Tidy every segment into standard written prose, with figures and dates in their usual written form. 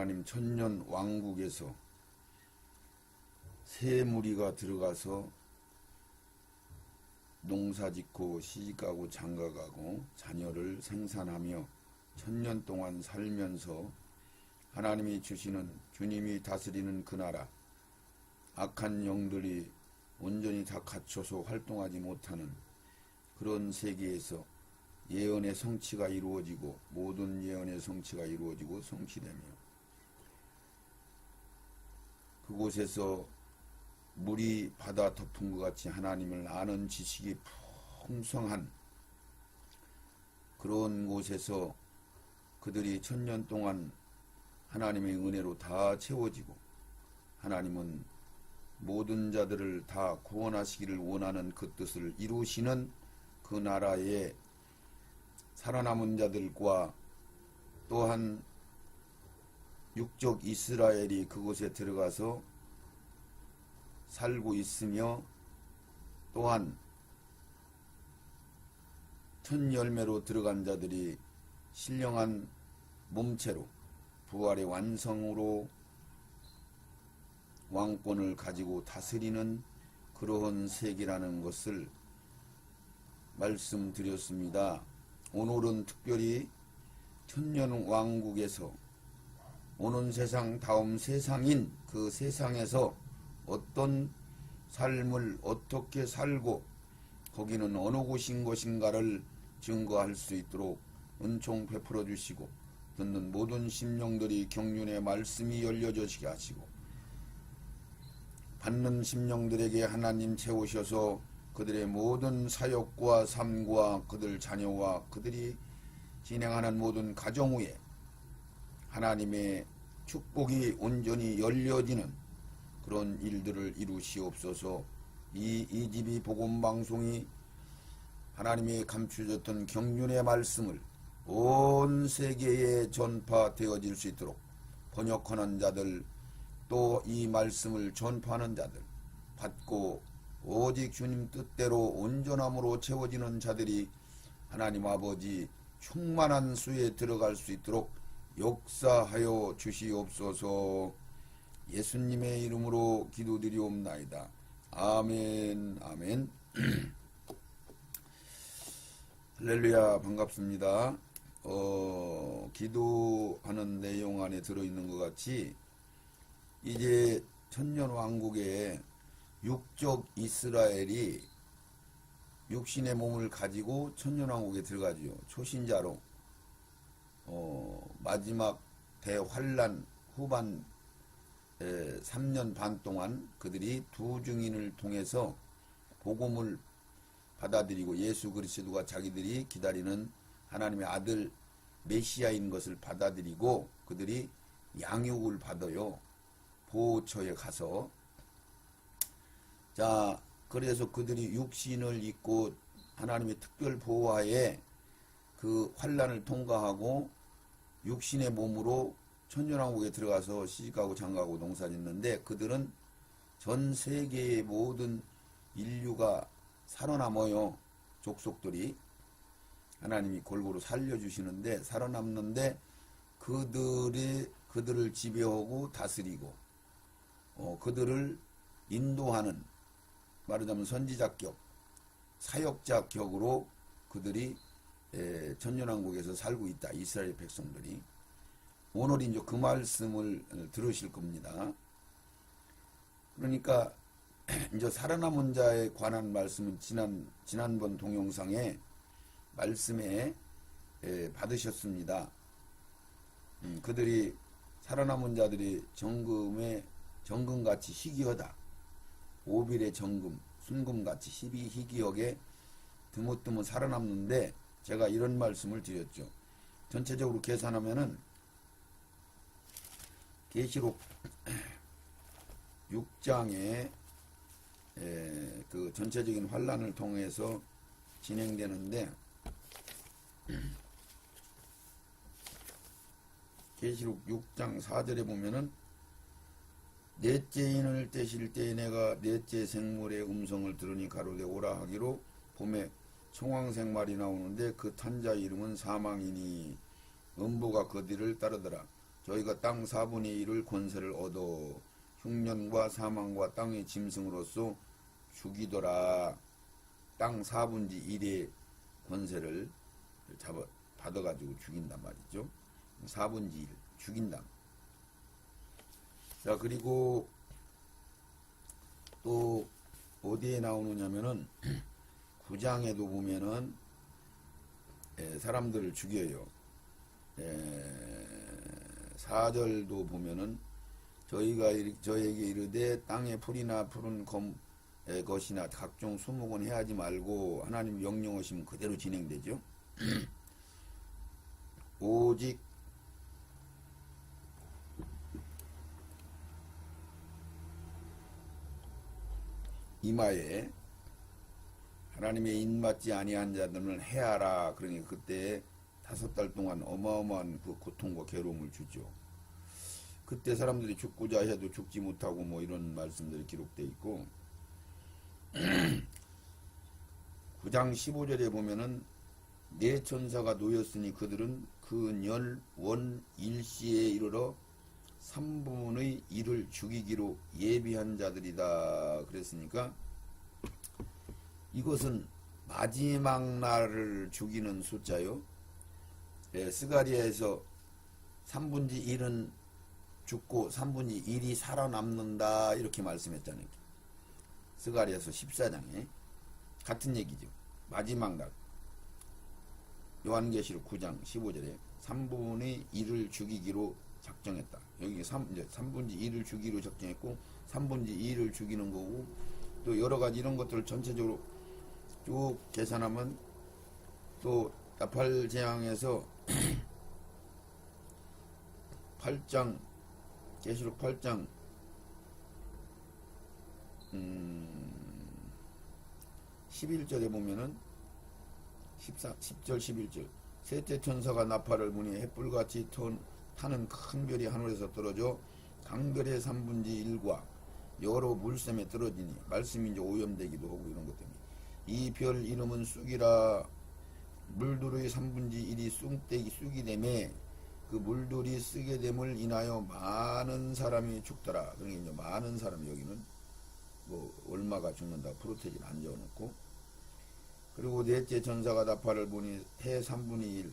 하나님 천년 왕국에서 새 무리가 들어가서 농사짓고 시집가고 장가가고 자녀를 생산하며 천년 동안 살면서 하나님이 주시는 주님이 다스리는 그 나라, 악한 영들이 온전히 다 갖춰서 활동하지 못하는 그런 세계에서 예언의 성취가 이루어지고 모든 예언의 성취가 이루어지고 성취되며 그곳에서 물이 바다 덮은 것 같이 하나님을 아는 지식이 풍성한 그런 곳에서 그들이 천년 동안 하나님의 은혜로 다 채워지고 하나님은 모든 자들을 다 구원하시기를 원하는 그 뜻을 이루시는 그 나라의 살아남은 자들과 또한 육적 이스라엘이 그곳에 들어가서 살고 있으며 또한 첫 열매로 들어간 자들이 신령한 몸체로 부활의 완성으로 왕권을 가지고 다스리는 그러한 세계라는 것을 말씀드렸습니다. 오늘은 특별히 천년 왕국에서 오는 세상 다음 세상인 그 세상에서 어떤 삶을 어떻게 살고 거기는 어느 곳인 것인가를 증거할 수 있도록 은총 베풀어 주시고 듣는 모든 심령들이 경륜의 말씀이 열려지게 하시고 받는 심령들에게 하나님 채우셔서 그들의 모든 사역과 삶과 그들 자녀와 그들이 진행하는 모든 가정 위에 하나님의 축복이 온전히 열려지는 그런 일들을 이루시옵소서. 이 집이 복음방송이 하나님이 감추셨던 경륜의 말씀을 온 세계에 전파되어질 수 있도록 번역하는 자들 또 이 말씀을 전파하는 자들 받고 오직 주님 뜻대로 온전함으로 채워지는 자들이 하나님 아버지 충만한 수에 들어갈 수 있도록 역사하여 주시옵소서. 예수님의 이름으로 기도드리옵나이다. 아멘 아멘. 할렐루야 반갑습니다. 기도하는 내용 안에 들어있는 것 같이 이제 천년왕국에 육적 이스라엘이 육신의 몸을 가지고 천년왕국에 들어가지요. 초신자로 마지막 대환란 후반 3년 반 동안 그들이 두 증인을 통해서 복음을 받아들이고 예수 그리스도가 자기들이 기다리는 하나님의 아들 메시아인 것을 받아들이고 그들이 양육을 받아요. 보호처에 가서. 자, 그래서 그들이 육신을 입고 하나님의 특별 보호하에 그 환란을 통과하고 육신의 몸으로 천년왕국에 들어가서 시집가고 장가고 농사짓는데 그들은 전 세계의 모든 인류가 살아남아요. 족속들이 하나님이 골고루 살려주시는데 살아남는데 그들을 지배하고 다스리고 그들을 인도하는 말하자면 선지자격 사역자 격으로 그들이 천년왕국에서 살고 있다. 이스라엘 백성들이. 오늘 이제 그 말씀을 들으실 겁니다. 그러니까 이제 살아남은 자에 관한 말씀은 지난번 동영상에 말씀에 받으셨습니다. 그들이 살아남은 자들이 정금같이 희귀하다. 오빌의 정금, 순금같이 희귀하게 드문드문 살아남는데 제가 이런 말씀을 드렸죠. 전체적으로 계산하면은 계시록 6장에 그 전체적인 환란을 통해서 진행되는데 계시록 6장 4절에 보면은 넷째 인을 떼실 때에 내가 넷째 생물의 음성을 들으니 가로되 오라 하기로 봄에 청황색 말이 나오는데 그 탄자 이름은 사망이니 음부가 그 뒤를 따르더라. 저희가 땅 4분의 1을 권세를 얻어 흉년과 사망과 땅의 짐승으로서 죽이더라. 땅 4분의 1의 권세를 받아가지고 죽인단 말이죠. 4분의 1 죽인다. 자, 그리고 또 어디에 나오느냐면은 9장에도 보면은 사람들을 죽여요. 4절도 보면은 저에게 이르되 땅에 풀이나 푸른 것이나 각종 수목은 해하지 말고 하나님 명령하시면 그대로 진행되죠. 오직 이마에 하나님의 인맞지 아니한 자들은 해하라. 그러니 그때 5달 동안 어마어마한 그 고통과 괴로움을 주죠. 그때 사람들이 죽고자 해도 죽지 못하고 뭐 이런 말씀들이 기록되어 있고 9장 15절에 보면은 네 천사가 놓였으니 그들은 그 년 원 일시에 이르러 3분의 1을 죽이기로 예비한 자들이다. 그랬으니까 이것은 마지막 날을 죽이는 숫자요. 스가랴에서 3분의 1은 죽고 3분의 1이 살아남는다 이렇게 말씀했잖아요. 스가랴에서 14장에 같은 얘기죠. 마지막 날 요한계시록 9장 15절에 3분의 1을 죽이기로 작정했다. 여기 이제 3분의 1을 죽이기로 작정했고 3분의 2를 죽이는 거고 또 여러 가지 이런 것들을 전체적으로 쭉 계산하면 또 나팔 재앙에서 8장 계시록 8장 11절에 보면은 10절 11절 셋째 천사가 나팔을 부니 햇불같이 타는 큰 별이 하늘에서 떨어져 강별의 3분의 1과 여러 물샘에 떨어지니 말씀이 이제 오염되기도 하고 이런 것 때문에 이 별 이름은 쑥이라. 물들의 3분의 1이 쑥이 되매 그 물들이 쓰게 됨을 인하여 많은 사람이 죽더라. 그러니까 이제 많은 사람이 여기는 뭐 얼마가 죽는다 프로테진 안 적어놓고 그리고 넷째 천사가 나팔을 보니 해 3분의 1,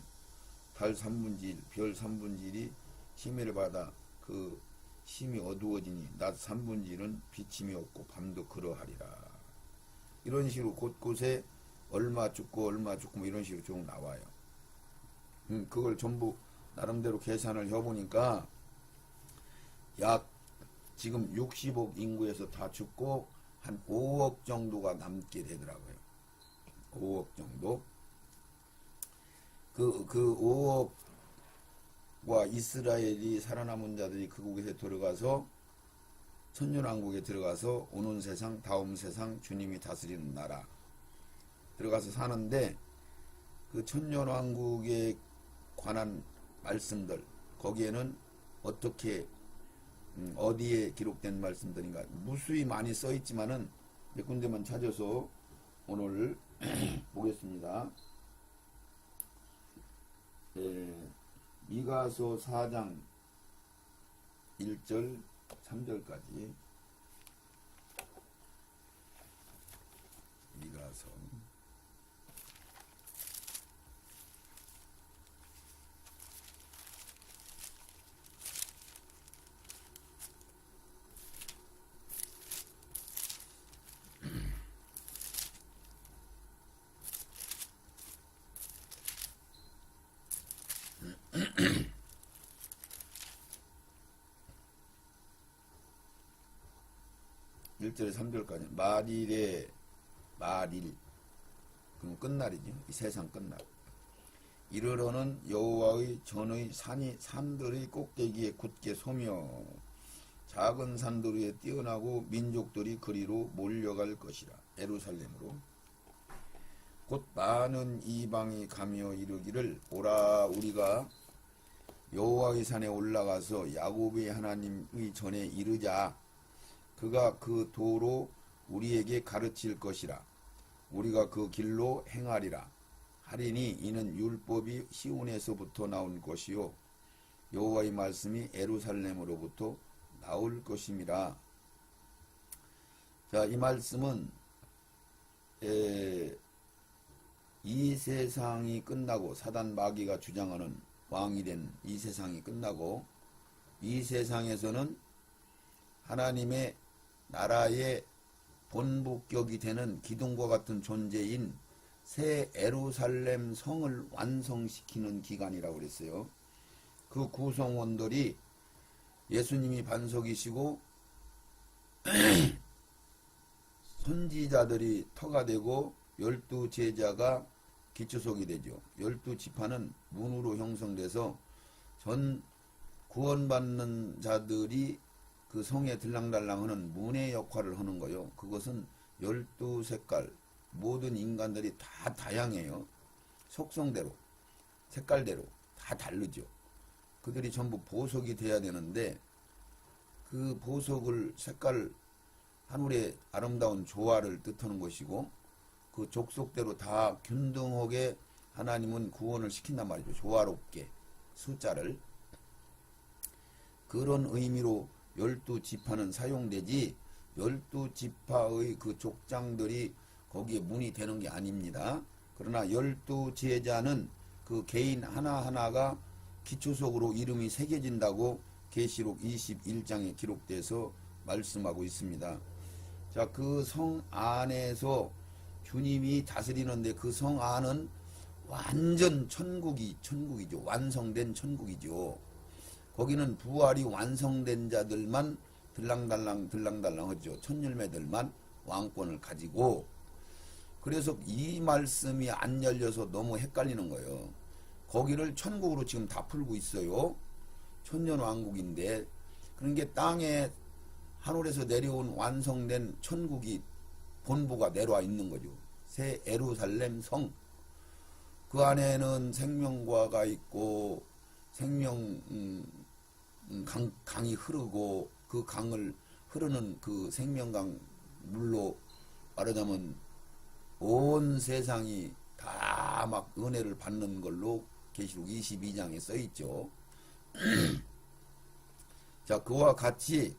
달 3분의 1, 별 3분의 1이 심해를 받아 그 심이 어두워지니 낮 3분의 1은 비침이 없고 밤도 그러하리라. 이런 식으로 곳곳에 얼마 죽고 뭐 이런 식으로 쭉 나와요. 그걸 전부 나름대로 계산을 해보니까 약 지금 60억 인구에서 다 죽고 한 5억 정도가 남게 되더라고요. 5억 정도. 그 5억과 이스라엘이 살아남은 자들이 그곳에 들어가서 천년왕국에 들어가서 오는 세상 다음 세상 주님이 다스리는 나라 들어가서 사는데 그 천년왕국에 관한 말씀들 거기에는 어떻게 어디에 기록된 말씀들인가 무수히 많이 써 있지만은 몇 군데만 찾아서 오늘 보겠습니다. 미가서 4장 1절 3절까지 미가서 1절에 3절까지 말일 그럼 끝날이죠. 이 세상 끝날 이르러는 여호와의 전의 산들의 꼭대기에 굳게 서며 작은 산들 위에 뛰어나고 민족들이 그리로 몰려갈 것이라. 예루살렘으로 곧 많은 이방이 가며 이르기를 오라 우리가 여호와의 산에 올라가서 야곱의 하나님의 전에 이르자. 그가 그 도로 우리에게 가르칠 것이라. 우리가 그 길로 행하리라 하리니 이는 율법이 시온에서부터 나온 것이요 여호와의 말씀이 예루살렘으로부터 나올 것임이라. 자, 이 말씀은 이 세상이 끝나고 사단 마귀가 주장하는 왕이 된 이 세상이 끝나고 이 세상에서는 하나님의 나라의 본부격이 되는 기둥과 같은 존재인 새 예루살렘 성을 완성시키는 기간이라고 그랬어요. 그 구성원들이 예수님이 반석이시고 선지자들이 터가 되고 12제자가 기초석이 되죠. 12지파는 문으로 형성돼서 전 구원받는 자들이 그 성에 들랑달랑하는 문의 역할을 하는 거요. 그것은 12색깔, 모든 인간들이 다 다양해요. 속성대로, 색깔대로 다 다르죠. 그들이 전부 보석이 돼야 되는데 그 보석을 색깔 하늘의 아름다운 조화를 뜻하는 것이고 그 족속대로 다 균등하게 하나님은 구원을 시킨단 말이죠. 조화롭게 숫자를. 그런 의미로 12지파는 사용되지 12지파의 그 족장들이 거기에 문이 되는 게 아닙니다. 그러나 12제자는 그 개인 하나하나가 기초석으로 이름이 새겨진다고 계시록 21장에 기록돼서 말씀하고 있습니다. 자, 그 성 안에서 주님이 다스리는데 그 성 안은 완전 천국이죠. 완성된 천국이죠. 거기는 부활이 완성된 자들만 들랑달랑 하죠. 천열매들만 왕권을 가지고. 그래서 이 말씀이 안 열려서 너무 헷갈리는 거예요. 거기를 천국으로 지금 다 풀고 있어요. 천년왕국인데 그런 게 땅에 하늘에서 내려온 완성된 천국이 본부가 내려와 있는 거죠. 새 예루살렘 성. 그 안에는 생명과가 있고 생명 강이 흐르고 그 강을 흐르는 그 생명강 물로 말하자면 온 세상이 다 막 은혜를 받는 걸로 계시록 22장에 써 있죠. 자, 그와 같이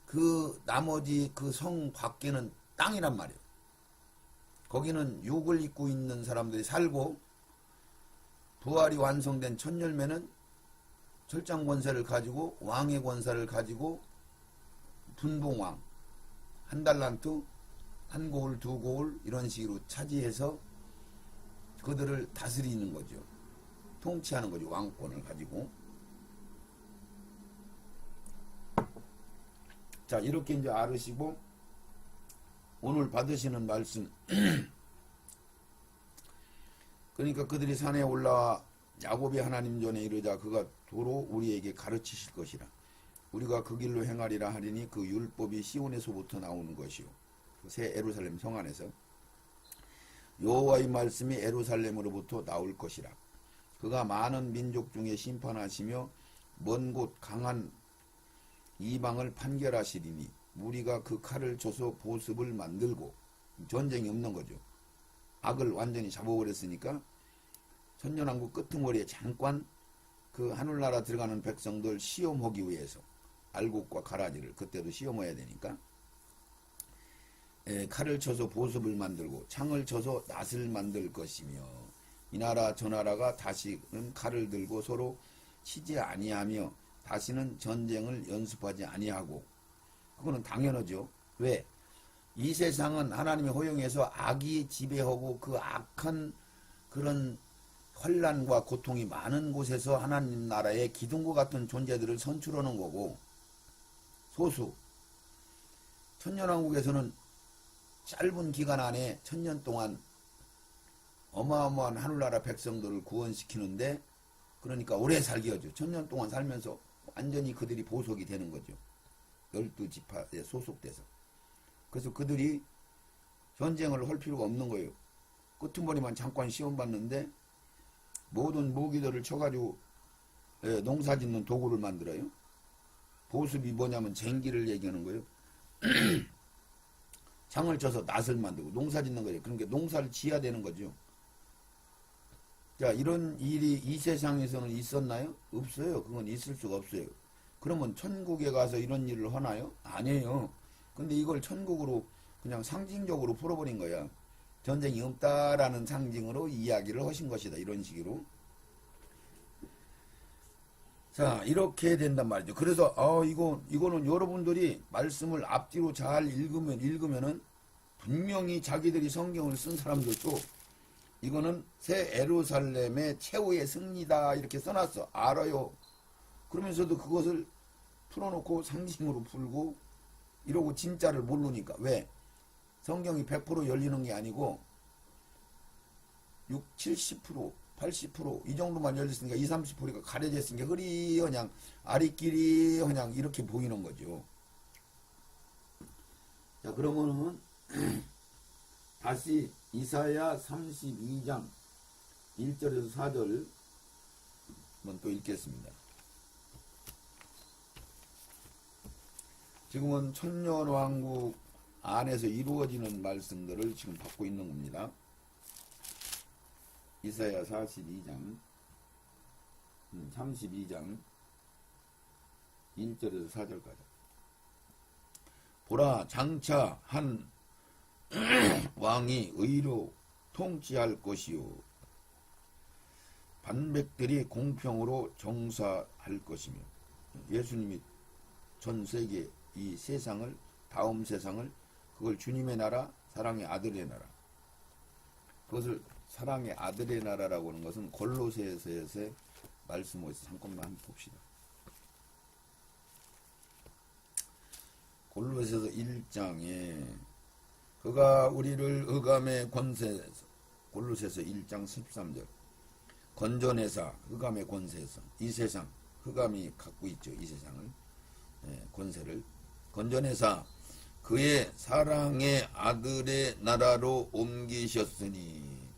그 나머지 그 성 밖에는 땅이란 말이에요. 거기는 육을 입고 있는 사람들이 살고 부활이 완성된 천열매는 철장 권세를 가지고 왕의 권세를 가지고 분봉왕 한 달란트 한 고을 두 고을 이런 식으로 차지해서 그들을 다스리는 거죠. 통치하는 거죠. 왕권을 가지고. 자, 이렇게 이제 알으시고 오늘 받으시는 말씀 그러니까 그들이 산에 올라와 야곱이 하나님 전에 이르자 그가 도로 우리에게 가르치실 것이라. 우리가 그 길로 행하리라 하리니 그 율법이 시온에서부터 나오는 것이요. 새 예루살렘 성 안에서 여호와의 말씀이 예루살렘으로부터 나올 것이라. 그가 많은 민족 중에 심판하시며 먼 곳 강한 이방을 판결하시리니 우리가 그 칼을 쳐서 보습을 만들고 전쟁이 없는 거죠. 악을 완전히 잡아버렸으니까 천년왕국 끄트머리에 잠깐 그 하늘나라 들어가는 백성들 시험하기 위해서 알곡과 가라지를 그때도 시험해야 되니까 칼을 쳐서 보습을 만들고 창을 쳐서 낫을 만들 것이며 이 나라 저 나라가 다시는 칼을 들고 서로 치지 아니하며 다시는 전쟁을 연습하지 아니하고. 그거는 당연하죠. 왜? 이 세상은 하나님의 허용에서 악이 지배하고 그 악한 그런 환난과 고통이 많은 곳에서 하나님 나라의 기둥과 같은 존재들을 선출하는 거고, 소수 천년왕국에서는 짧은 기간 안에 천년 동안 어마어마한 하늘나라 백성들을 구원시키는데, 그러니까 오래 살게 하죠. 천년 동안 살면서 완전히 그들이 보석이 되는 거죠. 12지파에 소속돼서. 그래서 그들이 전쟁을 할 필요가 없는 거예요. 끄트머리만 잠깐 시험받는데 모든 무기들을 쳐가지고 농사 짓는 도구를 만들어요. 보습이 뭐냐면 쟁기를 얘기하는 거예요. 창을 쳐서 낫을 만들고 농사 짓는 거예요. 그러니까 농사를 지어야 되는 거죠. 자, 이런 일이 이 세상에서는 있었나요? 없어요. 그건 있을 수가 없어요. 그러면 천국에 가서 이런 일을 하나요? 아니에요. 근데 이걸 천국으로 그냥 상징적으로 풀어버린 거야. 전쟁이 없다라는 상징으로 이야기를 하신 것이다. 이런 식으로. 자, 이렇게 된단 말이죠. 그래서, 이거는 여러분들이 말씀을 앞뒤로 잘 읽으면은 분명히 자기들이 성경을 쓴 사람들도 이거는 새 예루살렘의 최후의 승리다. 이렇게 써놨어. 알아요. 그러면서도 그것을 풀어놓고 상징으로 풀고 이러고 진짜를 모르니까. 왜? 성경이 100% 열리는 게 아니고 6, 70%, 80%이 정도만 열렸으니까 2, 30%가 가려져 있으니까 흐리허냥 아리끼리 그냥 이렇게 보이는 거죠. 자, 그러면은 다시 이사야 32장 1절에서 4절 한번 또 읽겠습니다. 지금은 천년왕국 안에서 이루어지는 말씀들을 지금 받고 있는 겁니다. 이사야 32장 32장 1절에서 4절까지. 보라, 장차 한 왕이 의로 통치할 것이요 반백들이 공평으로 정사할 것이며. 예수님이 전 세계 이 세상을, 다음 세상을, 그걸 주님의 나라, 사랑의 아들의 나라, 그것을 사랑의 아들의 나라라고 하는 것은 골로새서의 말씀을 잠깐만 한번 봅시다. 골로새서 1장에 그가 우리를 흑암의 권세에서, 골로새서 1장 13절, 건전해사 흑암의 권세에서, 이 세상 흑암이 갖고 있죠. 이 세상을, 권세를 건전해사 그의 사랑의 아들의 나라로 옮기셨으니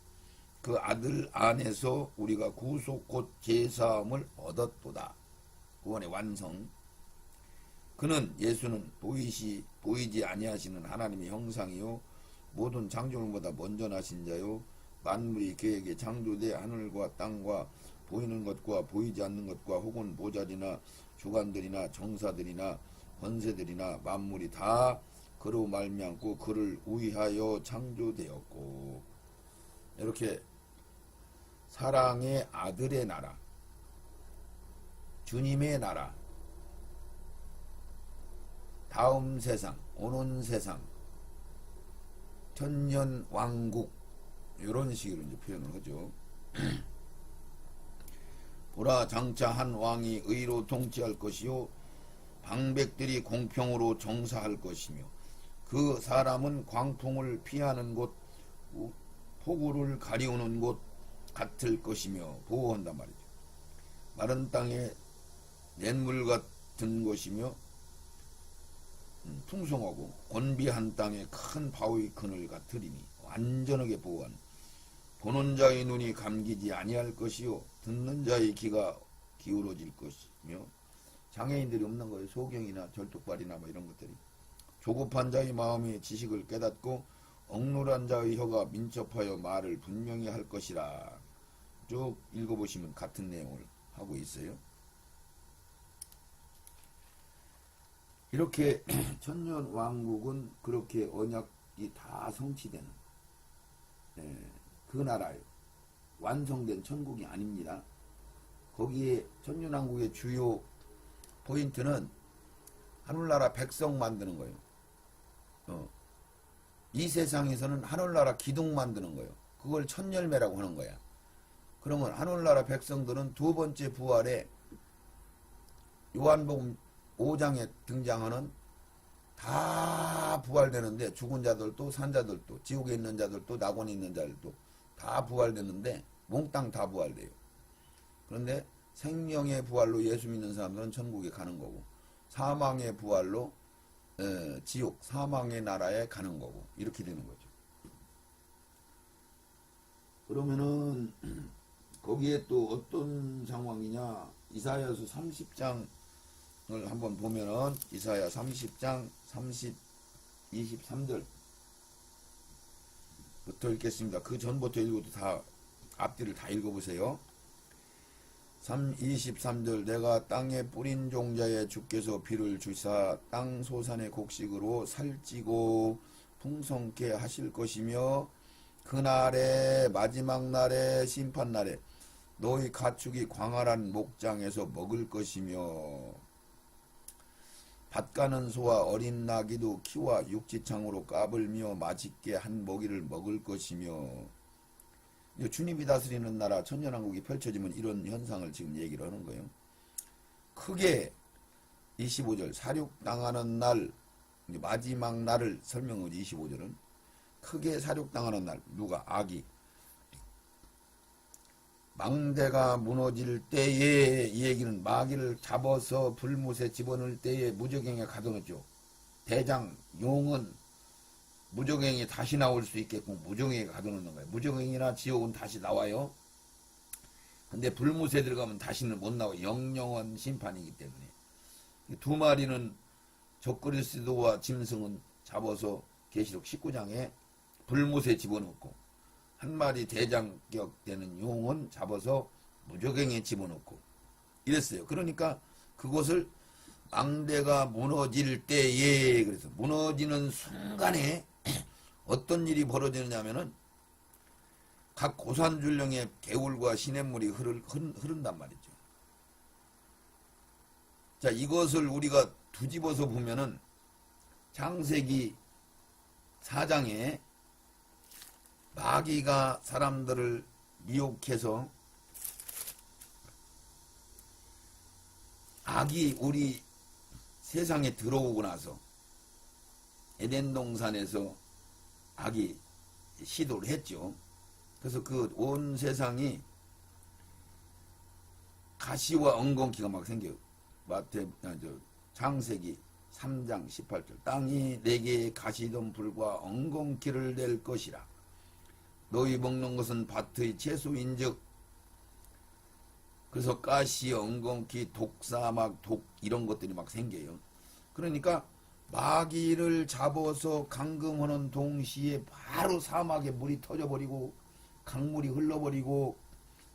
그 아들 안에서 우리가 구속 곧 제사함을 얻었도다. 구원의 완성. 그는, 예수는 보이지 아니하시는 하나님의 형상이요 모든 창조물보다 먼저 나신 자요 만물이 그에게 창조돼 하늘과 땅과 보이는 것과 보이지 않는 것과 혹은 모자리나 주관들이나 정사들이나 권세들이나 만물이 다 그로 말미암고 그를 위하여 창조되었고. 이렇게 사랑의 아들의 나라, 주님의 나라, 다음 세상, 오는 세상, 천년 왕국, 이런 식으로 이제 표현을 하죠. 보라, 장차 한 왕이 의로 통치할 것이요 방백들이 공평으로 정사할 것이며 그 사람은 광풍을 피하는 곳, 폭우를 가리우는 곳 같을 것이며, 보호한단 말이죠. 마른 땅에 냇물 같은 것이며 풍성하고 곤비한 땅에 큰 바위 그늘 같으리니 완전하게 보호한, 보는 자의 눈이 감기지 아니할 것이요 듣는 자의 귀가 기울어질 것이며. 장애인들이 없는 거예요. 소경이나 절뚝발이나 뭐 이런 것들이. 조급한 자의 마음이 지식을 깨닫고 억눌한 자의 혀가 민첩하여 말을 분명히 할 것이라. 쭉 읽어보시면 같은 내용을 하고 있어요. 이렇게 천년 왕국은 그렇게 언약이 다 성취되는, 그 나라예요. 완성된 천국이 아닙니다. 거기에 천년 왕국의 주요 포인트는 하늘나라 백성 만드는 거예요. 이 세상에서는 하늘나라 기둥 만드는 거예요. 그걸 천열매라고 하는 거야. 그러면 하늘나라 백성들은 두 번째 부활에 요한복음 5장에 등장하는 다 부활되는데, 죽은 자들도 산자들도 지옥에 있는 자들도 낙원에 있는 자들도 다 부활되는데 몽땅 다 부활돼요. 그런데 생명의 부활로 예수 믿는 사람들은 천국에 가는 거고, 사망의 부활로 지옥, 사망의 나라에 가는 거고, 이렇게 되는 거죠. 그러면은 거기에 또 어떤 상황이냐, 이사야서 30장을 한번 보면은, 이사야 30장 23절부터 읽겠습니다. 그 전부터 읽어도 다 앞뒤를 다 읽어보세요. 23절 내가 땅에 뿌린 종자에 주께서 비를 주사 땅 소산의 곡식으로 살찌고 풍성케 하실 것이며 그날에 마지막 날에 심판날에 너희 가축이 광활한 목장에서 먹을 것이며 밭 가는 소와 어린 나귀도 키와 육지창으로 까불며 맛있게 한 먹이를 먹을 것이며 주님이 다스리는 나라 천년왕국이 펼쳐지면 이런 현상을 지금 얘기를 하는 거예요. 크게 25절 사륙당하는 날 마지막 날을 설명하죠. 25절은 크게 사륙당하는 날 누가 악이 망대가 무너질 때에 이 얘기는 마귀를 잡아서 불못에 집어넣을 때에 무저갱에 가둬놓죠. 대장 용은 무저갱이 다시 나올 수 있게끔 무저갱에 가둬놓는 거예요. 무저갱이나 지옥은 다시 나와요. 근데 불못에 들어가면 다시는 못 나와요. 영영원 심판이기 때문에. 두 마리는 적그리스도와 짐승은 잡아서 계시록 19장에 불못에 집어넣고 한 마리 대장격 되는 용은 잡아서 무저갱에 집어넣고 이랬어요. 그러니까 그것을 망대가 무너질 때에 그래서 무너지는 순간에 어떤 일이 벌어지느냐면은 각 고산줄령의 개울과 시냇물이 흐른단 말이죠. 자, 이것을 우리가 뒤집어서 보면은 창세기 4장에 마귀가 사람들을 미혹해서 악이 우리 세상에 들어오고 나서 에덴 동산에서 악이 시도를 했죠. 그래서 그 온 세상이 가시와 엉겅퀴가 막 생겨요. 창세기 3장 18절 땅이 내게 가시덤불과 엉겅퀴를 낼 것이라. 너희 먹는 것은 밭의 채소인즉. 그래서 가시, 엉겅퀴, 독사막, 독 이런 것들이 막 생겨요. 그러니까 마귀를 잡아서 감금하는 동시에 바로 사막에 물이 터져버리고 강물이 흘러버리고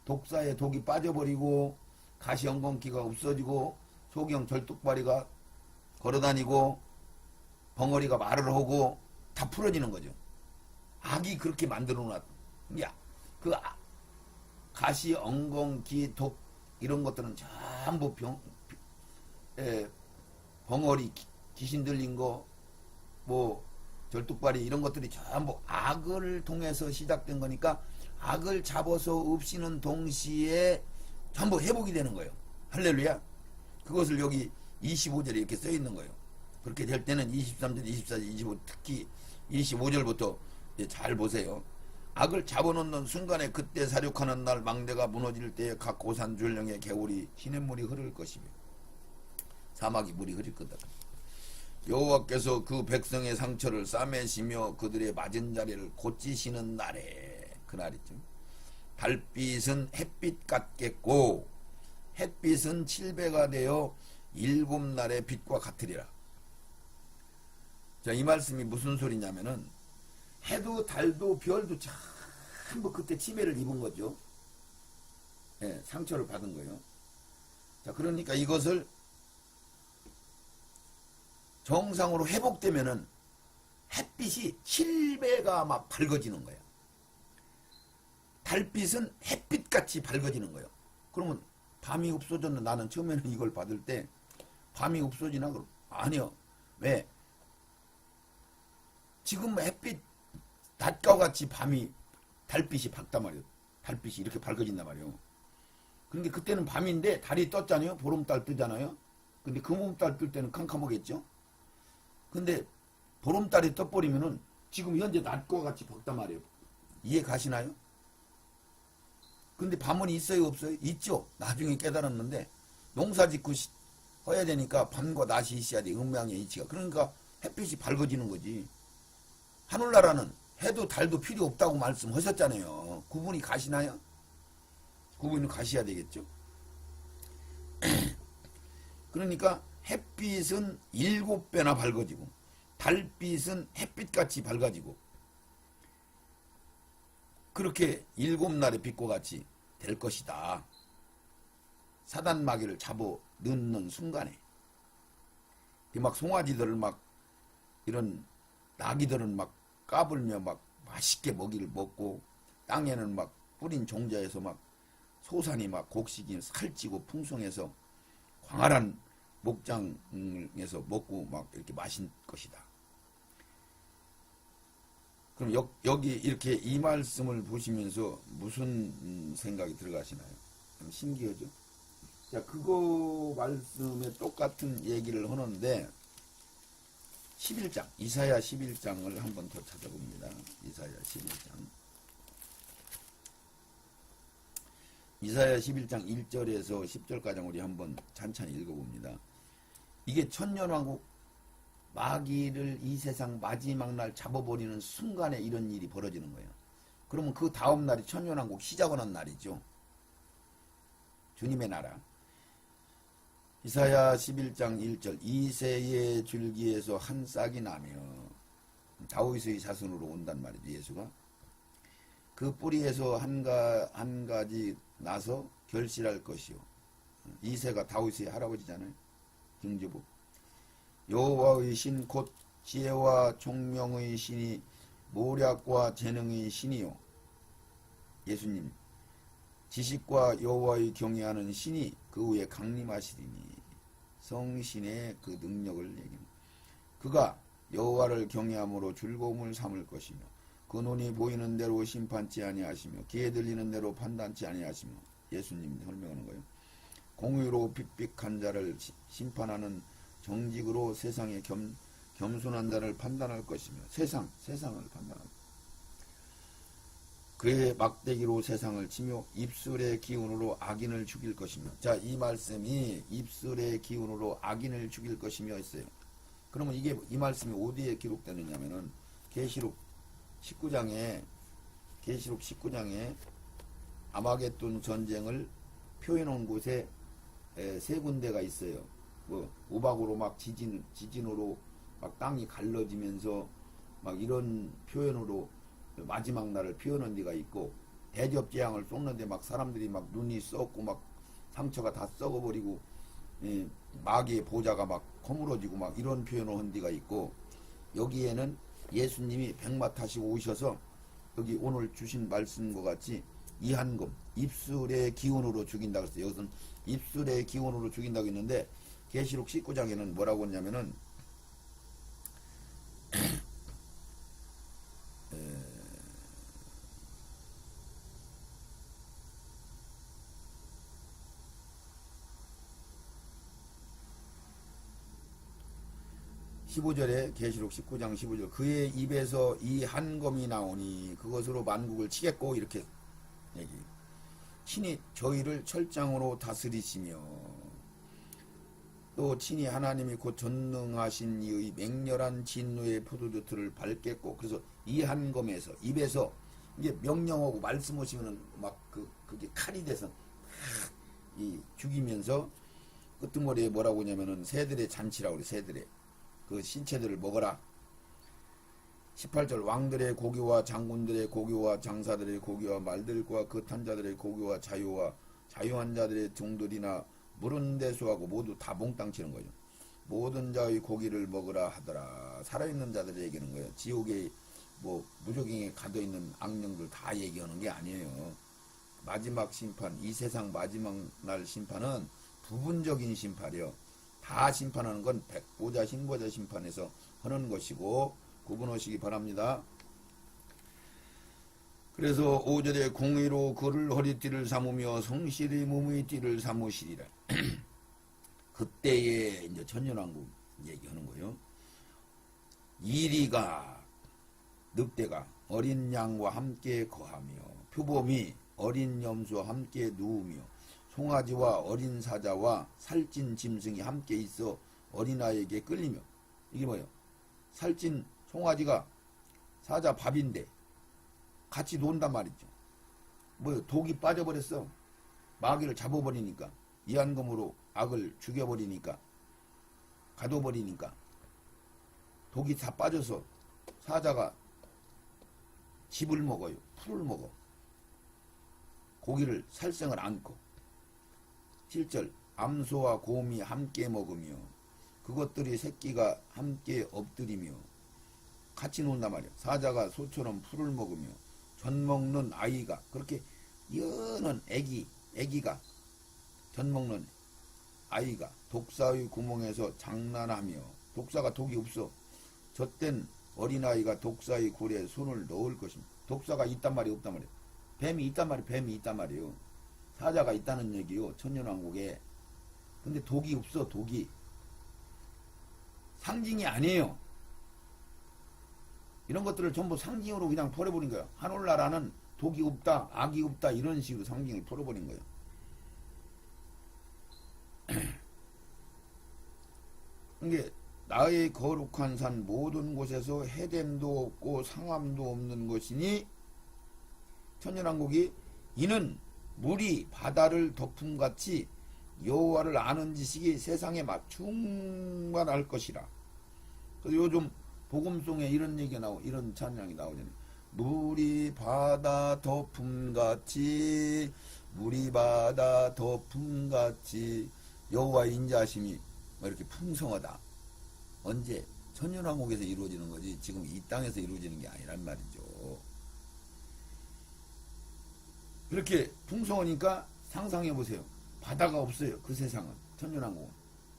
독사에 독이 빠져버리고 가시, 엉겅퀴가 없어지고 소경 절뚝발이가 걸어다니고 벙어리가 말을 하고 다 풀어지는 거죠. 악이 그렇게 만들어 놨다. 야, 그 가시, 엉겅퀴, 독 이런 것들은 전부 벙어리, 귀신 들린 거, 뭐 절뚝발이 이런 것들이 전부 악을 통해서 시작된 거니까 악을 잡아서 없이는 동시에 전부 회복이 되는 거예요. 할렐루야. 그것을 여기 25절에 이렇게 써 있는 거예요. 그렇게 될 때는 23절, 24절, 25 특히 25절부터 잘 보세요. 악을 잡아놓는 순간에 그때 사륙하는 날 망대가 무너질 때에 각 고산 줄령의 개울이 시냇물이 흐를 것이며 사막이 물이 흐릴 거다. 여호와께서 그 백성의 상처를 싸매시며 그들의 맞은 자리를 고치시는 날에 그날이죠. 달빛은 햇빛 같겠고 햇빛은 7배가 되어 7날의 빛과 같으리라. 자, 이 말씀이 무슨 소리냐면은 해도 달도 별도 전부 그때 치매를 입은 거죠. 예, 상처를 받은 거예요. 자, 그러니까 이것을 정상으로 회복되면은 햇빛이 7배가 막 밝아지는 거예요. 달빛은 햇빛같이 밝아지는 거예요. 그러면 밤이 없어졌나? 나는 처음에는 이걸 받을 때 밤이 없어지나? 그럼 아니요. 왜? 지금 햇빛 낮과 같이 밤이 달빛이 밝단 말이에요. 달빛이 이렇게 밝아진단 말이에요. 그런데 그때는 밤인데 달이 떴잖아요. 보름달 뜨잖아요. 근데 금음달 뜰 때는 캄캄하겠죠. 근데 보름달이 떠버리면은 지금 현재 낮과 같이 밝단 말이에요. 이해 가시나요? 근데 밤은 있어요, 없어요? 있죠. 나중에 깨달았는데 농사 짓고 해야 되니까 밤과 낮이 있어야 돼. 음양의 이치가. 그러니까 햇빛이 밝아지는 거지. 하늘나라는 해도 달도 필요 없다고 말씀하셨잖아요. 구분이 가시나요? 구분이 가셔야 되겠죠. 그러니까 햇빛은 7배나 밝아지고 달빛은 햇빛같이 밝아지고 그렇게 7날의 빛과 같이 될 것이다. 사단 마귀를 잡아 넣는 순간에 막 송아지들을 막 이런 나귀들은 막 까불며 막 맛있게 먹이를 먹고 땅에는 막 뿌린 종자에서 막 소산이 막 곡식이 살찌고 풍성해서 광활한 목장에서 먹고 막 이렇게 마실 것이다. 그럼 여기 이렇게 이 말씀을 보시면서 무슨 생각이 들어가시나요? 신기하죠? 자, 그거 말씀에 똑같은 얘기를 하는데 11장, 이사야 11장을 한번 더 찾아봅니다. 이사야 11장. 이사야 11장 1절에서 10절까지 우리 한번 찬찬히 읽어봅니다. 이게 천년왕국 마귀를 이 세상 마지막 날 잡아버리는 순간에 이런 일이 벌어지는 거예요. 그러면 그 다음 날이 천년왕국 시작하는 날이죠. 주님의 나라. 이사야 11장 1절 이새의 줄기에서 한 싹이 나며 다윗의 자손으로 온단 말이죠. 예수가 그 뿌리에서 한 가지 나서 결실할 것이요. 이새가 다윗의 할아버지잖아요. 경주부. 여호와의 신 곧 지혜와 총명의 신이 모략과 재능의 신이요. 예수님 지식과 여호와의 경외하는 신이 그 위에 강림하시리니 성신의 그 능력을 얘기합니다. 그가 여호와를 경외함으로 즐거움을 삼을 것이며 그 눈이 보이는 대로 심판치 아니하시며 귀에 들리는 대로 판단치 아니하시며 예수님 설명하는 거예요. 공의로 빅빅한 자를 심판하는 정직으로 세상에 겸손한 자를 판단할 것이며 세상을 판단할 것이며 그의 막대기로 세상을 치며 입술의 기운으로 악인을 죽일 것이며. 자, 이 말씀이 입술의 기운으로 악인을 죽일 것이며 했어요. 그러면 이게 이 말씀이 어디에 기록되느냐면은 계시록 19장에 아마겟돈 전쟁을 표현한 곳에 세 군데가 있어요. 뭐 우박으로 막 지진으로 막 땅이 갈라지면서 막 이런 표현으로 마지막 날을 표현한 데가 있고 대접재앙을 쏟는데 막 사람들이 막 눈이 썩고 막 상처가 다 썩어버리고 마귀의 보좌가 막 허물어지고 막 이런 표현을 한 데가 있고 여기에는 예수님이 백마 타시고 오셔서 여기 오늘 주신 말씀과 같이 이한금 입술의 기운으로 죽인다고 했어요. 여기서는 입술의 기운으로 죽인다고 했는데 계시록 19장에는 뭐라고 했냐면은 15절에 계시록 19장 15절 그의 입에서 이 한검이 나오니 그것으로 만국을 치겠고 이렇게 얘기. 친히 저희를 철장으로 다스리시며 또 친히 하나님이 곧 전능하신 이의 맹렬한 진노의 포도주틀을 밟겠고 그래서 이 한검에서 입에서 이게 명령하고 말씀하시면은 막 그게 칼이 돼서 이 죽이면서 끄트머리에 뭐라고 하냐면은 새들의 잔치라고 그래. 새들의 그 신체들을 먹어라. 18절 왕들의 고기와 장군들의 고기와 장사들의 고기와 말들과 그 탄자들의 고기와 자유한 자들의 종들이나 물은 대수하고 모두 다 몽땅 치는 거죠. 모든 자의 고기를 먹으라 하더라. 살아있는 자들이 얘기하는 거예요. 지옥에 뭐 무조갱에 가둬있는 악령들 다 얘기하는 게 아니에요. 마지막 심판, 이 세상 마지막 날 심판은 부분적인 심판이요. 다 심판하는 건 백보자 흰보자 심판에서 하는 것이고 구분하시기 바랍니다. 그래서 5절에 공의로 그를 허리띠를 삼으며 성실히 몸의 띠를 삼으시리라. 그때에 이제 천년왕국 얘기하는 거예요. 이리가 늑대가 어린 양과 함께 거하며 표범이 어린 염소와 함께 누우며 송아지와 어린 사자와 살찐 짐승이 함께 있어 어린아이에게 끌리며. 이게 뭐예요? 살찐 송아지가 사자 밥인데 같이 논단 말이죠. 뭐요? 독이 빠져버렸어. 마귀를 잡아버리니까 이한검으로 악을 죽여버리니까 가둬버리니까 독이 다 빠져서 사자가 짚을 먹어요. 풀을 먹어. 고기를 살생을 않고 7절 암소와 곰이 함께 먹으며 그것들이 새끼가 함께 엎드리며 같이 논단 말이야. 사자가 소처럼 풀을 먹으며 전 먹는 아이가 그렇게 여는 애기가 전 먹는 아이가 독사의 구멍에서 장난하며 독사가 독이 없어. 젖된 어린아이가 독사의 굴에 손을 넣을 것입니다. 독사가 있단 말이 없단 말이에요. 뱀이 있단 말이에요. 뱀이 있단 말이에요. 사자가 있다는 얘기요. 천년왕국에. 근데 독이 없어. 독이. 상징이 아니에요. 이런 것들을 전부 상징으로 그냥 버려버린 거예요. 하늘나라는 독이 없다, 악이 없다 이런 식으로 상징을 풀어버린 거예요. 이게 나의 거룩한 산 모든 곳에서 해됨도 없고 상함도 없는 것이니 천년왕국이 이는 물이 바다를 덮음같이 여호와를 아는 지식이 세상에 막 충만할 것이라. 그래서 요즘 복음송에 이런 얘기가 이런 찬양이 나오잖아요. 물이 바다 덮음같이 물이 바다 덮음같이 여호와의 인자하심이 이렇게 풍성하다. 언제? 천년왕국에서 이루어지는 거지 지금 이 땅에서 이루어지는 게 아니란 말이죠. 그렇게 풍성하니까 상상해 보세요. 바다가 없어요. 그 세상은. 천년왕국은.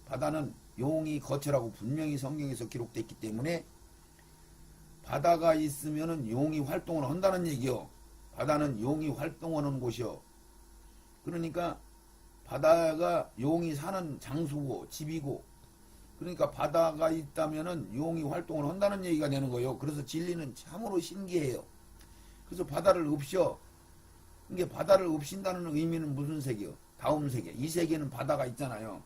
바다는 용이 거처라고 분명히 성경에서 기록됐기 때문에 바다가 있으면은 용이 활동을 한다는 얘기요. 바다는 용이 활동하는 곳이요. 그러니까 바다가 용이 사는 장소고 집이고 그러니까 바다가 있다면은 용이 활동을 한다는 얘기가 되는 거예요. 그래서 진리는 참으로 신기해요. 그래서 바다를 없여. 이게 바다를 없인다는 의미는 무슨 세계요? 다음 세계. 이 세계는 바다가 있잖아요.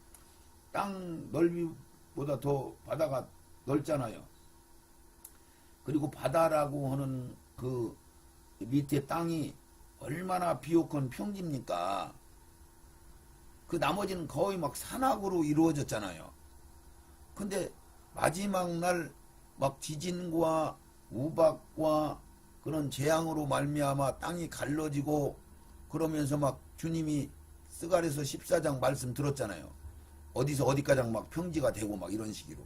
땅 넓이보다 더 바다가 넓잖아요. 그리고 바다라고 하는 그 밑에 땅이 얼마나 비옥한 평지입니까? 그 나머지는 거의 막 산악으로 이루어졌잖아요. 근데 마지막 날 막 지진과 우박과 그런 재앙으로 말미암아 땅이 갈라지고 그러면서 막 주님이 스가랴서 14장 말씀 들었잖아요. 어디서 어디까지 막 평지가 되고 막 이런 식으로.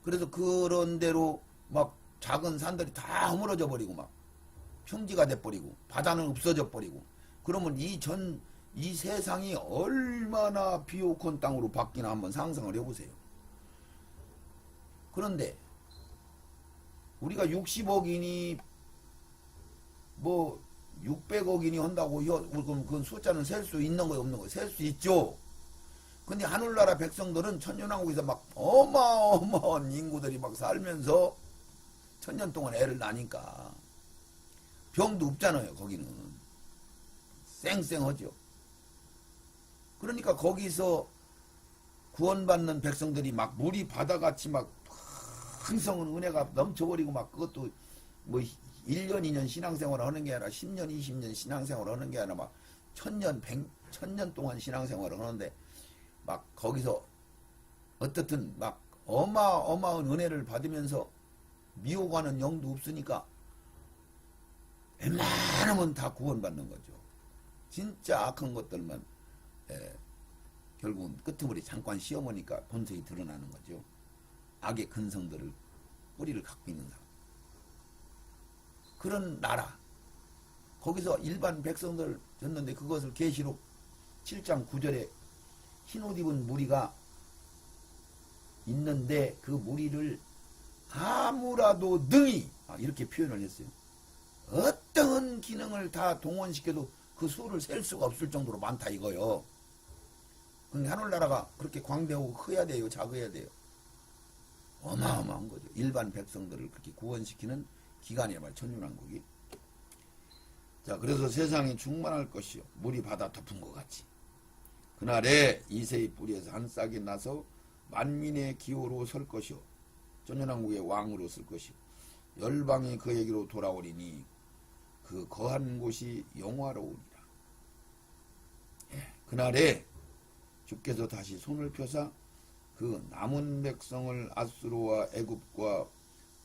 그래서 그런 대로 막 작은 산들이 다 허물어져 버리고 막 평지가 돼 버리고 바다는 없어져 버리고 그러면 이 세상이 얼마나 비옥한 땅으로 바뀌나 한번 상상을 해보세요. 그런데 우리가 60억이니 뭐 600억이니 한다고 그럼 그 숫자는 셀 수 있는 거예요, 없는 거예요? 셀 수 있죠. 근데 하늘나라 백성들은 천년왕국에서 막 어마어마한 인구들이 막 살면서 천년 동안 애를 낳으니까 병도 없잖아요. 거기는 쌩쌩하죠. 그러니까 거기서 구원받는 백성들이 막 물이 바다같이 막 풍성한 은혜가 넘쳐버리고 막 그것도 뭐 1년 2년 신앙생활을 하는 게 아니라 10년 20년 신앙생활을 하는 게 아니라 막 천년 동안 신앙생활을 하는데 막 거기서 어떻든 막 어마어마한 은혜를 받으면서 미혹하는 영도 없으니까 웬만하면 다 구원받는 거죠. 진짜 악한 것들만 결국은 끄트머리 잠깐 씌어보니까 본색이 드러나는 거죠. 악의 근성들을 뿌리를 갖고 있는 사람. 그런 나라 거기서 일반 백성들 졌는데 그것을 계시록 7장 9절에 흰옷 입은 무리가 있는데 그 무리를 아무라도 능히 이렇게 표현을 했어요. 어떤 기능을 다 동원시켜도 그 수를 셀 수가 없을 정도로 많다 이거요. 근데 하늘나라가 그렇게 광대하고 커야 돼요? 작아야 돼요? 어마어마한 거죠. 일반 백성들을 그렇게 구원시키는 기간이야 말 천년왕국이. 자, 그래서 세상이 충만할 것이요. 물이 바다 덮은 것 같이. 그날에 이새의 뿌리에서 한 싹이 나서 만민의 기호로 설 것이요. 천년왕국의 왕으로 쓸 것이요. 열방이 그에게로 돌아오리니 그 거한 곳이 영화로우리라. 그날에 주께서 다시 손을 펴사 그 남은 백성을 아수르와 애굽과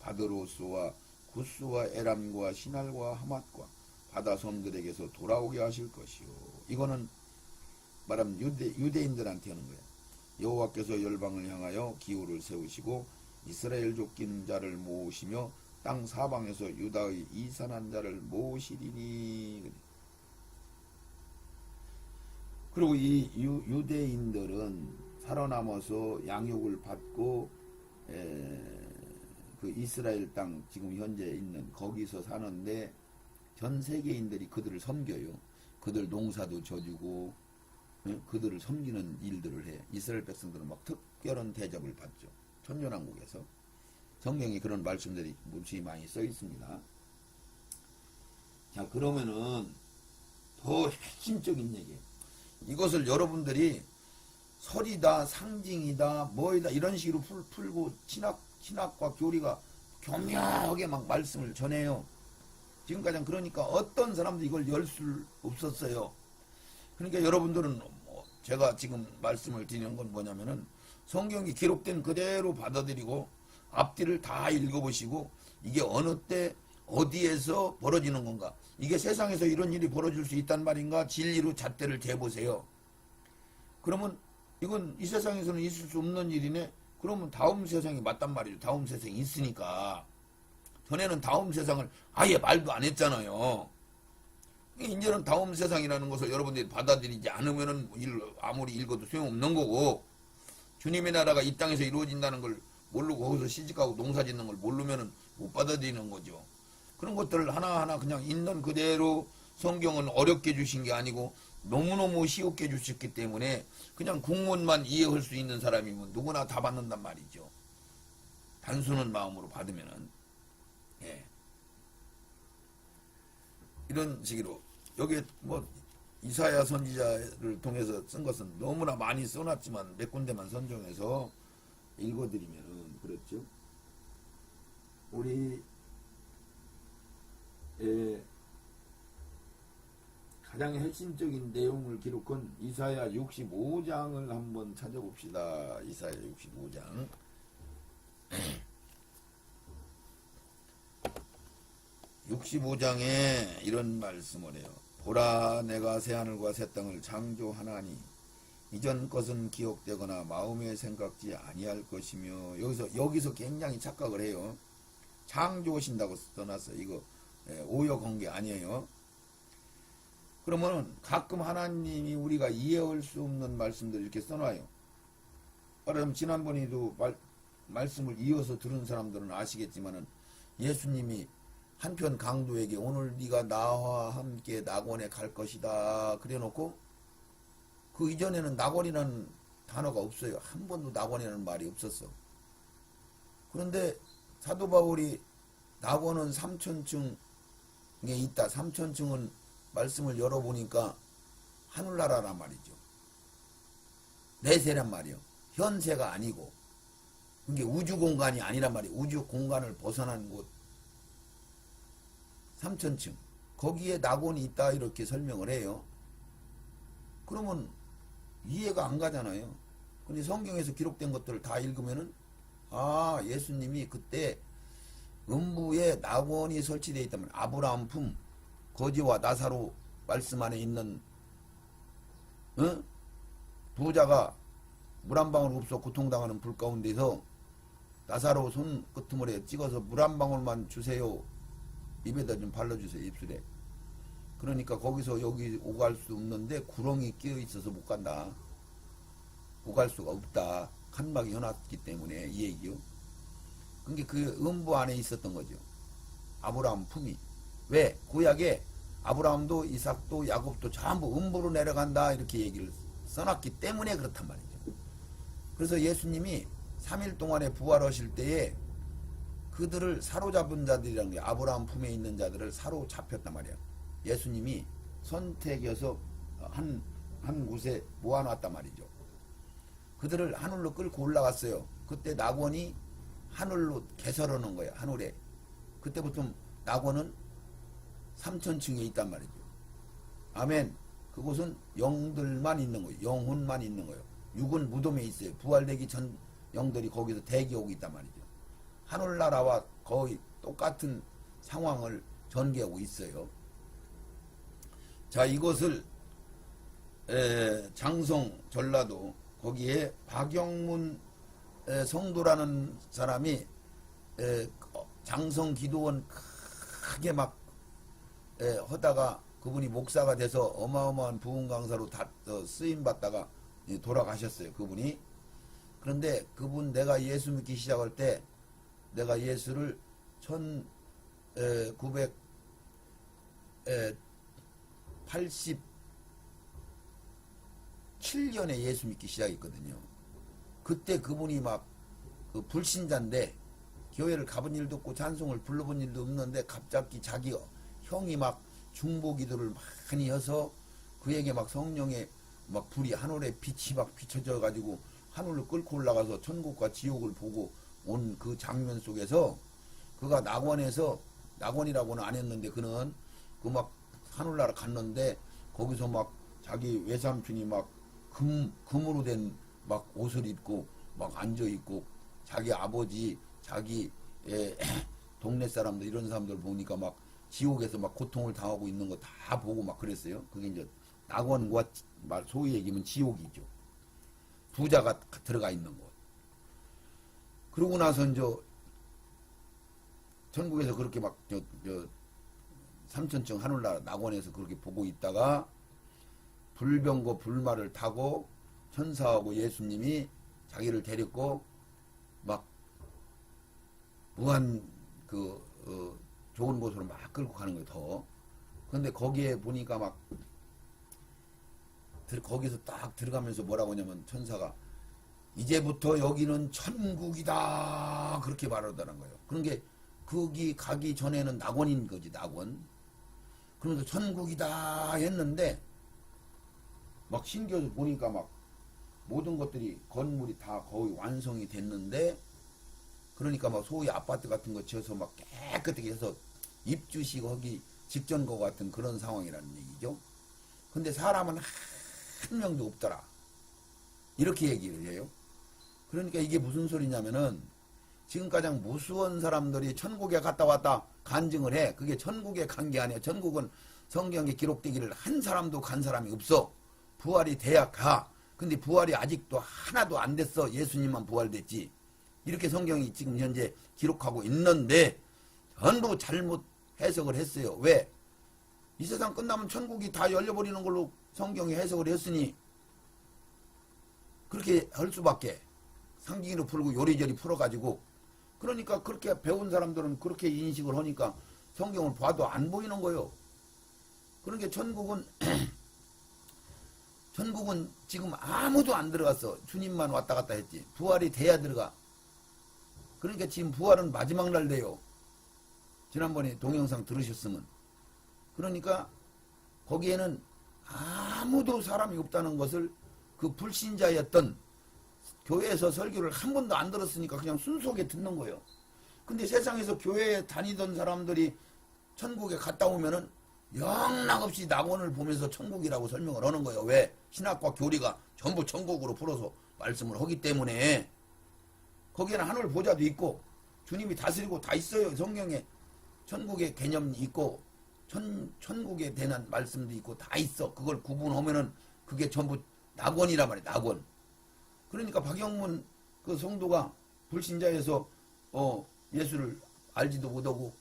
바드로스와 구스와 에람과 시날과 하맛과 바다 섬들에게서 돌아오게 하실 것이요. 이거는 말하면 유대인들한테 하는 거야. 여호와께서 열방을 향하여 기호를 세우시고 이스라엘 쫓긴 자를 모으시며 땅 사방에서 유다의 이산한 자를 모으시리니. 그리고 이 유대인들은 살아남아서 양육을 받고 그 이스라엘 땅 지금 현재 있는 거기서 사는데 전 세계인들이 그들을 섬겨요. 그들 농사도 져주고 그들을 섬기는 일들을 해. 이스라엘 백성들은 막 특별한 대접을 받죠. 천년왕국에서. 성경에 그런 말씀들이 무지 많이 써 있습니다. 자, 그러면은 더 핵심적인 얘기. 이것을 여러분들이 설이다, 상징이다, 뭐이다 이런 식으로 풀고 신학과 교리가 교묘하게 막 말씀을 전해요. 지금까지는 그러니까 어떤 사람도 이걸 열 수 없었어요. 그러니까 여러분들은 제가 지금 말씀을 드리는 건 뭐냐면은 성경이 기록된 그대로 받아들이고 앞뒤를 다 읽어보시고 이게 어느 때 어디에서 벌어지는 건가, 이게 세상에서 이런 일이 벌어질 수 있단 말인가 진리로 잣대를 대보세요. 그러면 이건 이 세상에서는 있을 수 없는 일이네. 그러면 다음 세상이 맞단 말이죠. 다음 세상이 있으니까. 전에는 다음 세상을 아예 말도 안 했잖아요. 이제는 다음 세상이라는 것을 여러분들이 받아들이지 않으면은 아무리 읽어도 소용없는 거고, 주님의 나라가 이 땅에서 이루어진다는 걸 모르고 거기서 시집가고 농사 짓는 걸 모르면은 못 받아들이는 거죠. 그런 것들을 하나하나 그냥 있는 그대로 성경은 어렵게 주신 게 아니고 너무너무 쉬웠게 주셨기 때문에 그냥 국문만 이해할 수 있는 사람이면 누구나 다 받는단 말이죠. 단순한 마음으로 받으면은. 예. 이런 식으로 여기에 뭐 이사야 선지자를 통해서 쓴 것은 너무나 많이 써놨지만 몇 군데만 선정해서 읽어드리면은 그렇죠. 우리 가장 핵심적인 내용을 기록한 이사야 65장을 한번 찾아봅시다. 이사야 65장. 65장에 이런 말씀을 해요. 보라, 내가 새하늘과 새 땅을 창조하나니 이전 것은 기억되거나 마음에 생각지 아니할 것이며. 여기서 굉장히 착각을 해요. 창조하신다고 써놨어요. 이거 오역한 게 아니에요. 그러면 가끔 하나님이 우리가 이해할 수 없는 말씀들을 이렇게 써놔요. 그럼 지난번에도 말씀을 이어서 들은 사람들은 아시겠지만은 예수님이 한편 강도에게 오늘 네가 나와 함께 낙원에 갈 것이다 그래놓고 그 이전에는 낙원이라는 단어가 없어요. 한 번도 낙원이라는 말이 없었어. 그런데 사도 바울이 낙원은 3천층에 있다. 3천층은 말씀을 열어보니까 하늘나라란 말이죠. 내세란 말이요. 현세가 아니고 이게 우주 공간이 아니란 말이에요. 우주 공간을 벗어난 곳 3천층 거기에 낙원이 있다 이렇게 설명을 해요. 그러면 이해가 안 가잖아요. 근데 성경에서 기록된 것들을 다 읽으면은 예수님이 그때 음부에 낙원이 설치되어 있다면 아브라함 품 거지와 나사로 말씀 안에 있는 부자가 물 한 방울 없어 고통당하는 불 가운데서 나사로 손 끄트머리에 찍어서 물 한 방울만 주세요. 입에다 좀 발라주세요. 입술에. 그러니까 거기서 여기 오갈 수 없는데 구렁이 끼어 있어서 못 간다. 오갈 수가 없다. 칸막이 해놨기 때문에 이 얘기요. 그게 그 음부 안에 있었던 거죠. 아브라함 품이. 왜? 구약에 아브라함도 이삭도 야곱도 전부 음부로 내려간다 이렇게 얘기를 써놨기 때문에 그렇단 말이죠. 그래서 예수님이 3일 동안에 부활하실 때에 그들을 사로잡은 자들이라는 게 아브라함 품에 있는 자들을 사로잡혔단 말이야. 예수님이 선택해서 한 곳에 모아놨단 말이죠. 그들을 하늘로 끌고 올라갔어요. 그때 낙원이 하늘로 개설하는 거예요. 하늘에. 그때부터 낙원은 3천층에 있단 말이죠. 아멘. 그곳은 영들만 있는 거예요. 영혼만 있는 거예요. 육은 무덤에 있어요. 부활되기 전 영들이 거기서 대기하고 있단 말이죠. 하늘나라와 거의 똑같은 상황을 전개하고 있어요. 자, 이것을 장성 전라도 거기에 박영문 성도라는 사람이 장성 기도원 크게 막 하다가 그분이 목사가 돼서 어마어마한 부흥 강사로 다 쓰임 받다가 돌아가셨어요. 그분이. 그런데 그분 내가 예수 믿기 시작할 때 내가 예수를 1987년에 예수 믿기 시작했거든요. 그때 그분이 막 그 불신자인데 교회를 가본 일도 없고 찬송을 불러본 일도 없는데 갑자기 자기 형이 막 중보 기도를 많이 해서 그에게 막 성령의 막 불이 하늘에 빛이 막 비춰져 가지고 하늘로 끌고 올라가서 천국과 지옥을 보고 온 그 장면 속에서 그가 낙원에서 낙원이라고는 안 했는데 그는 그 막 하늘나라 갔는데 거기서 막 자기 외삼촌이 막 금으로 된 막 옷을 입고 막 앉아 있고 자기 아버지 자기 동네 사람들 이런 사람들 보니까 막 지옥에서 막 고통을 당하고 있는 거 다 보고 막 그랬어요. 그게 이제 낙원과 말 소위 얘기하면 지옥이죠. 부자가 들어가 있는 곳. 그러고 나서 이제 천국에서 그렇게 막 삼천층 하늘나라 낙원에서 그렇게 보고 있다가 불병거 불마를 타고 천사하고 예수님이 자기를 데리고 막 무한 좋은 곳으로 막 끌고 가는 거예요. 더. 근데 거기에 보니까 막 거기서 딱 들어가면서 뭐라고 하냐면 천사가 이제부터 여기는 천국이다 그렇게 말하더라는 거예요. 그런 게 거기 가기 전에는 낙원인 거지. 낙원. 그러면서 천국이다 했는데 막 신기해서 보니까 막 모든 것들이 건물이 다 거의 완성이 됐는데 그러니까 막 소위 아파트 같은 거 지어서 막 깨끗하게 해서 입주식 하기 직전 거 같은 그런 상황이라는 얘기죠. 근데 사람은 한 명도 없더라. 이렇게 얘기를 해요. 그러니까 이게 무슨 소리냐면은 지금 가장 무수한 사람들이 천국에 갔다 왔다 간증을 해. 그게 천국에 간 게 아니야. 천국은 성경에 기록되기를 한 사람도 간 사람이 없어. 부활이 돼야 가. 근데 부활이 아직도 하나도 안 됐어. 예수님만 부활됐지. 이렇게 성경이 지금 현재 기록하고 있는데 전부 잘못 해석을 했어요. 왜? 이 세상 끝나면 천국이 다 열려버리는 걸로 성경이 해석을 했으니 그렇게 할 수밖에. 상징으로 풀고 요리조리 풀어가지고 그러니까 그렇게 배운 사람들은 그렇게 인식을 하니까 성경을 봐도 안 보이는 거예요. 그러니까 천국은 지금 아무도 안 들어갔어. 주님만 왔다 갔다 했지. 부활이 돼야 들어가. 그러니까 지금 부활은 마지막 날 돼요. 지난번에 동영상 들으셨으면. 그러니까 거기에는 아무도 사람이 없다는 것을 그 불신자였던 교회에서 설교를 한 번도 안 들었으니까 그냥 순수하게 듣는 거예요. 근데 세상에서 교회에 다니던 사람들이 천국에 갔다 오면은 영락없이 낙원을 보면서 천국이라고 설명을 하는 거예요. 왜? 신학과 교리가 전부 천국으로 풀어서 말씀을 하기 때문에 거기에는 하늘 보좌도 있고 주님이 다스리고 다 있어요. 성경에 천국의 개념이 있고 천국에 대한 말씀도 있고 다 있어. 그걸 구분하면은 그게 전부 낙원이란 말이야. 낙원. 그러니까 박영문 그 성도가 불신자에서 예수를 알지도 못하고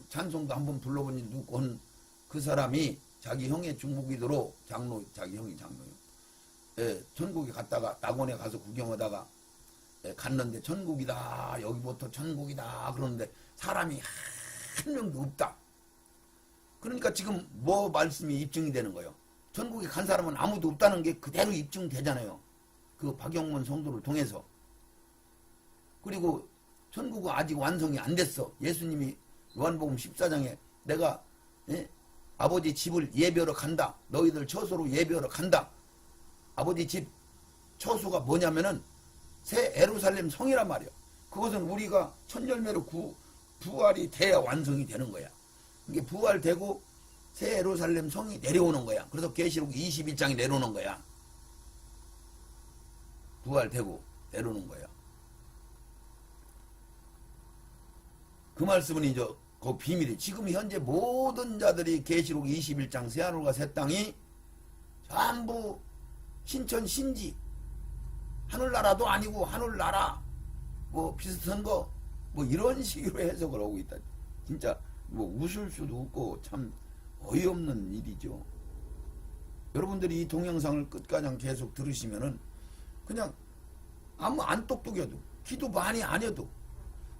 찬송도 한번 불러본 일도 없고 한 그 사람이 자기 형의 중보기도로 자기 형이 장로예요. 천국에 갔다가 낙원에 가서 구경하다가 갔는데 천국이다. 여기부터 천국이다. 그러는데 사람이 한 명도 없다. 그러니까 지금 뭐 말씀이 입증이 되는 거예요. 천국에 간 사람은 아무도 없다는 게 그대로 입증되잖아요. 그 박영문 성도를 통해서. 그리고 천국은 아직 완성이 안 됐어. 예수님이 요한복음 14장에 내가 아버지 집을 예배하러 간다. 너희들 처소로 예배하러 간다. 아버지 집 처소가 뭐냐면은 새 예루살렘 성이란 말이야. 그것은 우리가 천열매로 부활이 돼야 완성이 되는 거야. 이게 부활되고 새 예루살렘 성이 내려오는 거야. 그래서 계시록 21장이 내려오는 거야. 부활되고 내려오는 거야. 그 말씀은 이제 그 비밀이 지금 현재 모든 자들이 계시록 21장 새하늘과 새 땅이 전부 신천 신지 하늘나라도 아니고 하늘나라 뭐 비슷한 거 뭐 이런 식으로 해석을 하고 있다. 진짜 뭐 웃을 수도 없고 참 어이없는 일이죠. 여러분들이 이 동영상을 끝까지 계속 들으시면은 그냥 아무 안 똑똑해도 기도 많이 안 해도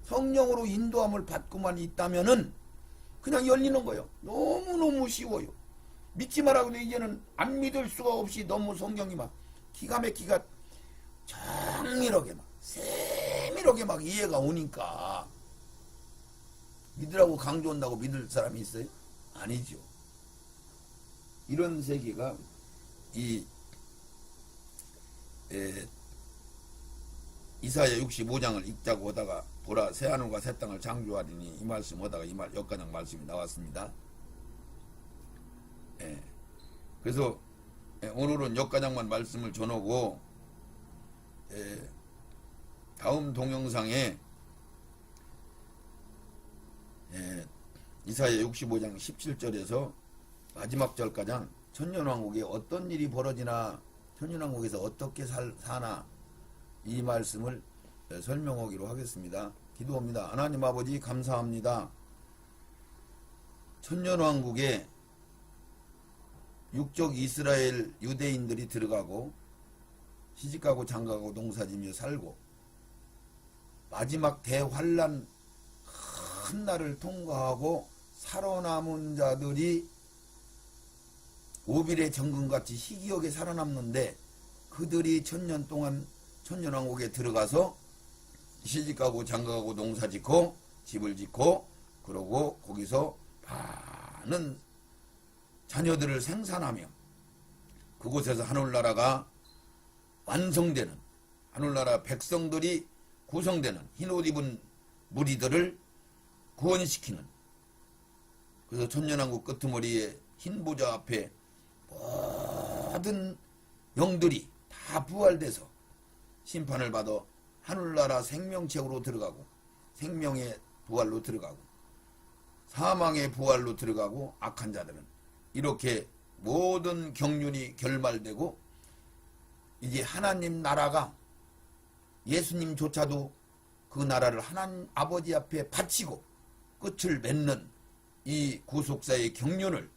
성령으로 인도함을 받고만 있다면은 그냥 열리는 거예요. 너무너무 쉬워요. 믿지 말라고 해도 이제는 안 믿을 수가 없이 너무 성경이 막 기가 막히가 정밀하게 막 세밀하게 막 이해가 오니까 믿으라고 강조한다고 믿을 사람이 있어요? 아니죠. 이런 세계가 이사야 65장을 읽자고 하다가 보라 새하늘과 새 땅을 창조하리니 이 말씀 하다가 역가장 말씀이 나왔습니다. 그래서 오늘은 역가장만 말씀을 전하고 다음 동영상에 이사야 65장 17절에서 마지막 절가장 천년왕국에 어떤 일이 벌어지나 천년왕국에서 어떻게 사나 이 말씀을 설명하기로 하겠습니다. 기도합니다. 하나님 아버지 감사합니다. 천년왕국에 육적 이스라엘 유대인들이 들어가고 시집가고 장가가고 농사지며 살고 마지막 대환란 큰 날을 통과하고 살아남은 자들이 오빌의 정금같이 희귀하게 살아남는데 그들이 천년 동안 천년왕국에 들어가서 시집가고 장가가고 농사짓고 집을 짓고 그러고 거기서 많은 자녀들을 생산하며 그곳에서 하늘나라가 완성되는 하늘나라 백성들이 구성되는 흰옷 입은 무리들을 구원시키는 그래서 천년왕국 끄트머리에 흰 보좌 앞에 모든 영들이 다 부활돼서 심판을 받아 하늘나라 생명책으로 들어가고 생명의 부활로 들어가고 사망의 부활로 들어가고 악한 자들은 이렇게 모든 경륜이 결말되고 이제 하나님 나라가 예수님조차도 그 나라를 하나님 아버지 앞에 바치고 끝을 맺는 이 구속사의 경륜을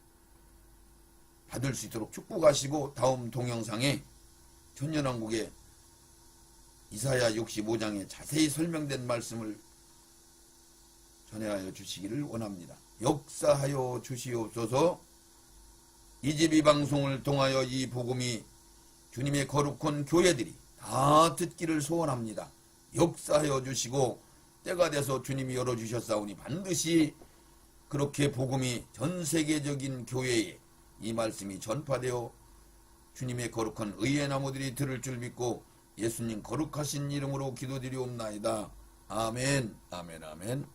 받을 수 있도록 축복하시고 다음 동영상에 천년왕국의 이사야 65장에 자세히 설명된 말씀을 전해하여 주시기를 원합니다. 역사하여 주시옵소서. 이집이 방송을 통하여 이 복음이 주님의 거룩한 교회들이 다 듣기를 소원합니다. 역사하여 주시고 때가 돼서 주님이 열어주셨사오니 반드시 그렇게 복음이 전 세계적인 교회에 이 말씀이 전파되어 주님의 거룩한 의의 나무들이 들을 줄 믿고 예수님 거룩하신 이름으로 기도드리옵나이다. 아멘 아멘 아멘.